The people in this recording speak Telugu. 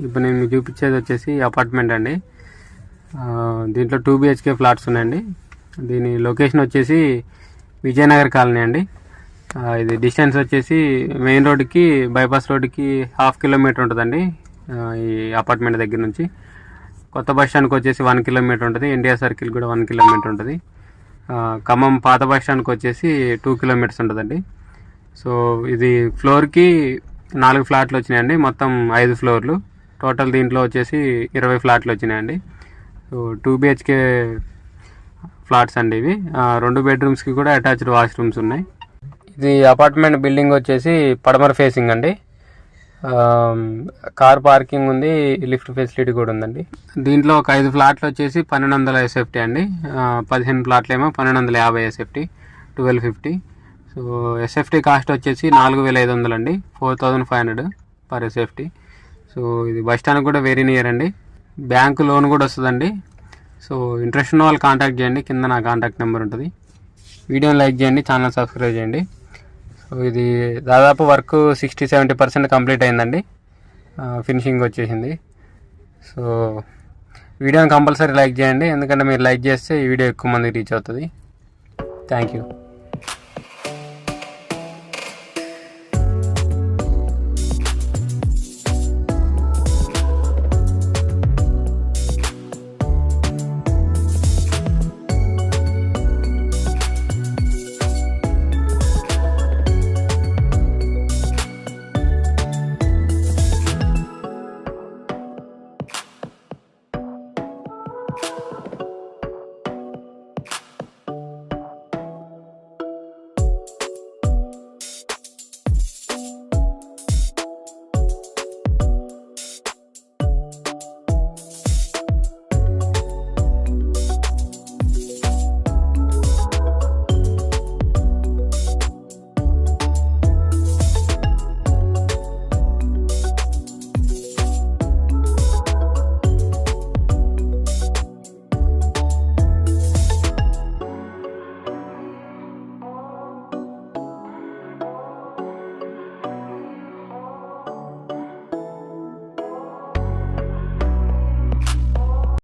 ఇప్పుడు నేను మీకు చూపించేది వచ్చేసి అపార్ట్మెంట్ అండి. దీంట్లో 2 BHK ఫ్లాట్స్ ఉన్నాయండి. దీని లొకేషన్ వచ్చేసి విజయనగర్ కాలనీ అండి. ఇది డిస్టెన్స్ వచ్చేసి మెయిన్ రోడ్డుకి బైపాస్ రోడ్డుకి 1/2 కిలోమీటర్ ఉంటుందండి. ఈ అపార్ట్మెంట్ దగ్గర నుంచి కొత్త బస్ స్టాండ్కి వచ్చేసి 1 కిలోమీటర్ ఉంటుంది. ఎన్టీఆర్ సర్కిల్ కూడా 1 కిలోమీటర్ ఉంటుంది. ఖమ్మం పాత బస్ స్టాండ్కి వచ్చేసి 2 కిలోమీటర్స్ ఉంటుందండి. సో ఇది ఫ్లోర్కి 4 ఫ్లాట్లు వచ్చినాయండి. మొత్తం 5 ఫ్లోర్లు టోటల్. దీంట్లో వచ్చేసి 20 ఫ్లాట్లు వచ్చినాయండి. సో 2 BHK ఫ్లాట్స్ అండి ఇవి. 2 బెడ్రూమ్స్కి కూడా అటాచ్డ్ వాష్రూమ్స్ ఉన్నాయి. ఇది అపార్ట్మెంట్ బిల్డింగ్ వచ్చేసి పడమర ఫేసింగ్ అండి. కార్ పార్కింగ్ ఉంది, లిఫ్ట్ ఫెసిలిటీ కూడా ఉందండి. దీంట్లో ఒక 5 ఫ్లాట్లు వచ్చేసి 1200 SFT అండి. 15 ఫ్లాట్లు ఏమో 1250 SFT, 1250. సో SFT కాస్ట్ వచ్చేసి 4500 అండి, 4500 పర్ SFT. సో ఇది బస్ స్టాండ్ కూడా వెరీ నియర్ అండి. బ్యాంకు లోన్ కూడా వస్తుందండి. సో ఇంట్రెస్ట్ ఉన్న వాళ్ళు కాంటాక్ట్ చేయండి. కింద నా కాంటాక్ట్ నెంబర్ ఉంటుంది. వీడియోని లైక్ చేయండి, ఛానల్ సబ్స్క్రైబ్ చేయండి. సో ఇది దాదాపు వర్క్ 60-70% కంప్లీట్ అయిందండి. ఫినిషింగ్ వచ్చేసింది. సో వీడియోని కంపల్సరీ లైక్ చేయండి, ఎందుకంటే మీరు లైక్ చేస్తే ఈ వీడియో ఎక్కువ మందికి రీచ్ అవుతుంది. Thank you.